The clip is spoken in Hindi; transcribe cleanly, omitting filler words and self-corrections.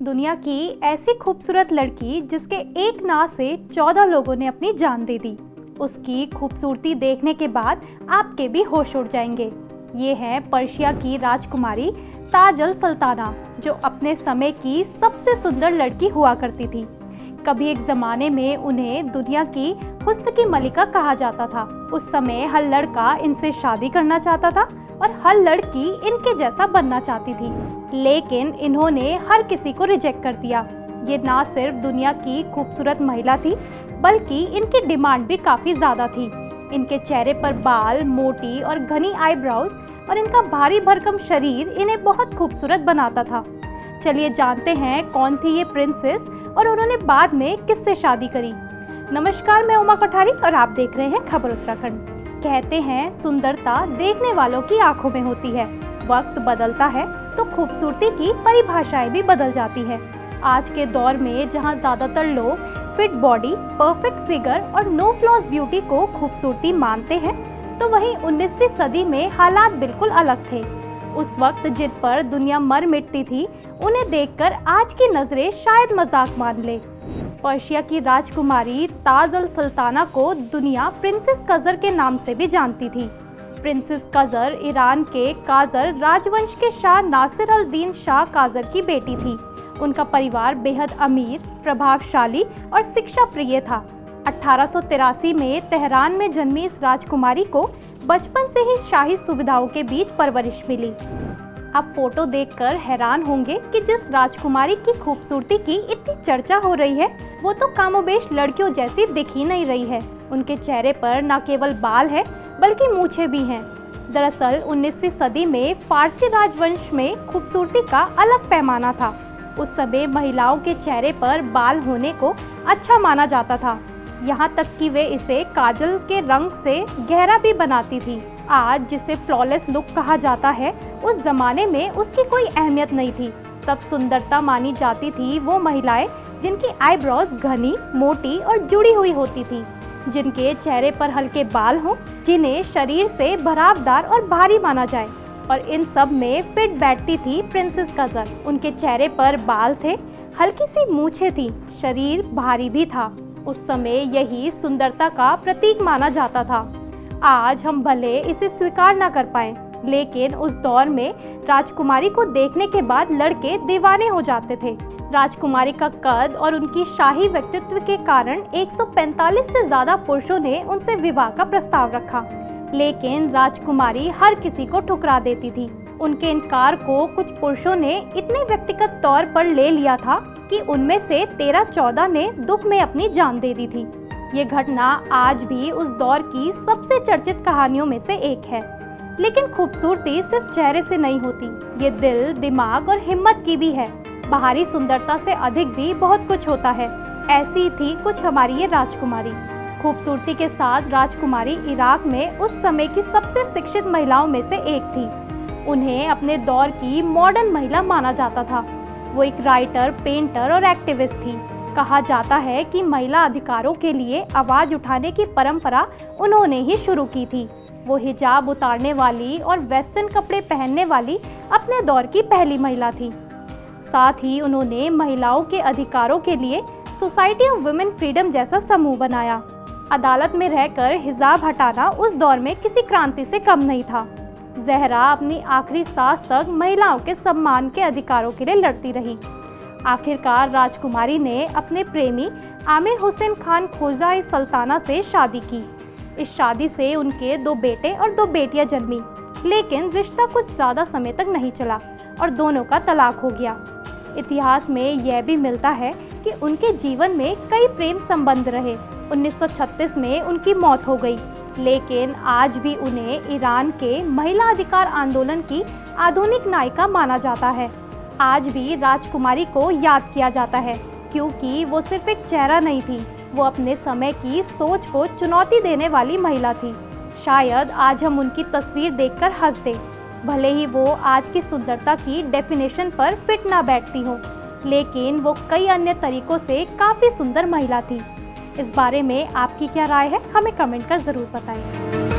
दुनिया की ऐसी खूबसूरत लड़की जिसके एक ना से 14 लोगों ने अपनी जान दे दी। उसकी खूबसूरती देखने के बाद आपके भी होश उड़ जाएंगे। ये है पर्शिया की राजकुमारी ताज अल सल्ताना, जो अपने समय की सबसे सुंदर लड़की हुआ करती थी। कभी एक जमाने में उन्हें दुनिया की हुस्न की मलिका कहा जाता था। उस समय हर लड़का इनसे शादी करना चाहता था और हर लड़की इनके जैसा बनना चाहती थी, लेकिन इन्होंने हर किसी को रिजेक्ट कर दिया। ये ना सिर्फ दुनिया की खूबसूरत महिला थी, बल्कि इनकी डिमांड भी काफ़ी ज़्यादा थी। इनके चेहरे पर बाल, मोटी और घनी आईब्राउज और इनका भारी भरकम शरीर इन्हें बहुत खूबसूरत बनाता था। चलिए जानते हैं कौन थी ये प्रिंसेस और उन्होंने बाद में किससे शादी करी। नमस्कार, मैं उमा कोठारी और आप देख रहे हैं खबर उत्तराखंड। कहते हैं सुंदरता देखने वालों की आंखों में होती है। वक्त बदलता है तो खूबसूरती की परिभाषाएं भी बदल जाती है। आज के दौर में जहां ज्यादातर लोग फिट बॉडी, परफेक्ट फिगर और नो फ्लॉज ब्यूटी को खूबसूरती मानते हैं, तो वहीं 19वीं सदी में हालात बिल्कुल अलग थे। उस वक्त जिन पर दुनिया मर मिटती थी, उन्हें देखकर आज की नजरें शायद मजाक मान ले। पर्शिया की राजकुमारी ताज अल सल्ताना को दुनिया प्रिंसेस कजर के नाम से भी जानती थी। प्रिंसेस कजर ईरान के काजर राजवंश के शाह नासिर अल दीन शाह काजर की बेटी थी। उनका परिवार बेहद अमीर, प्रभावशाली और शिक्षा प्रिय था। 1883 में तेहरान में जन्मी इस राजकुमारी को बचपन से ही शाही सुविधाओं के बीच परवरिश मिली। आप फोटो देखकर हैरान होंगे कि जिस राजकुमारी की खूबसूरती की इतनी चर्चा हो रही है, वो तो कामोबेश लड़कियों जैसी दिख ही नहीं रही है। उनके चेहरे पर न केवल बाल है, बल्कि मूछें भी हैं। दरअसल 19वीं सदी में फारसी राजवंश में खूबसूरती का अलग पैमाना था। उस समय महिलाओं के चेहरे पर बाल होने को अच्छा माना जाता था, यहाँ तक कि वे इसे काजल के रंग से गहरा भी बनाती थी। आज जिसे फ्लॉलेस लुक कहा जाता है, उस जमाने में उसकी कोई अहमियत नहीं थी। तब सुंदरता मानी जाती थी वो महिलाएं जिनकी आईब्रोज घनी, मोटी और जुड़ी हुई होती थी, जिनके चेहरे पर हल्के बाल हों, जिन्हें शरीर से भरावदार और भारी माना जाए। और इन सब में फिट बैठती थी प्रिंसेस कजर। उनके चेहरे पर बाल थे, हल्की सी मूछें थी, शरीर भारी भी था। उस समय यही सुंदरता का प्रतीक माना जाता था। आज हम भले इसे स्वीकार न कर पाए, लेकिन उस दौर में राजकुमारी को देखने के बाद लड़के दीवाने हो जाते थे। राजकुमारी का कद और उनकी शाही व्यक्तित्व के कारण 145 से ज्यादा पुरुषों ने उनसे विवाह का प्रस्ताव रखा, लेकिन राजकुमारी हर किसी को ठुकरा देती थी। उनके इनकार को कुछ पुरुषों ने इतने व्यक्तिगत तौर पर ले लिया था कि उनमें से 13-14 ने दुख में अपनी जान दे दी थी। ये घटना आज भी उस दौर की सबसे चर्चित कहानियों में से एक है। लेकिन खूबसूरती सिर्फ चेहरे से नहीं होती, ये दिल, दिमाग और हिम्मत की भी है। बाहरी सुंदरता से अधिक भी बहुत कुछ होता है। ऐसी ही थी कुछ हमारी ये राजकुमारी। खूबसूरती के साथ राजकुमारी इराक में उस समय की सबसे शिक्षित महिलाओं में से एक थी। उन्हें अपने दौर की मॉडर्न महिला माना जाता था। वो एक राइटर, पेंटर और एक्टिविस्ट थी। कहा जाता है कि महिला अधिकारों के लिए आवाज उठाने की परंपरा उन्होंने ही शुरू की थी। वो हिजाब उतारने वाली और वेस्टर्न कपड़े पहनने वाली अपने दौर की पहली महिला थी। साथ ही उन्होंने महिलाओं के अधिकारों के लिए सोसाइटी ऑफ वुमेन फ्रीडम जैसा समूह बनाया। अदालत में रहकर हिजाब हटाना उस दौर में किसी क्रांति से कम नहीं था। जहरा अपनी आखिरी सांस तक महिलाओं के सम्मान के अधिकारों के लिए लड़ती रही। आखिरकार राजकुमारी ने अपने प्रेमी आमिर हुसैन खान खोजा सल्ताना से शादी की। इस शादी से उनके 2 बेटे और 2 बेटियां जन्मी, लेकिन रिश्ता कुछ ज़्यादा समय तक नहीं चला और दोनों का तलाक हो गया। इतिहास में यह भी मिलता है कि उनके जीवन में कई प्रेम संबंध रहे। 1936 में उनकी मौत हो गई, लेकिन आज भी उन्हें ईरान के महिला अधिकार आंदोलन की आधुनिक नायिका माना जाता है। आज भी राजकुमारी को याद किया जाता है, क्योंकि वो सिर्फ एक चेहरा नहीं थी, वो अपने समय की सोच को चुनौती देने वाली महिला थी। शायद आज हम उनकी तस्वीर देखकर हंस दें, भले ही वो आज की सुंदरता की डेफिनेशन पर फिट ना बैठती हो, लेकिन वो कई अन्य तरीकों से काफ़ी सुंदर महिला थी। इस बारे में आपकी क्या राय है, हमें कमेंट कर ज़रूर बताएं।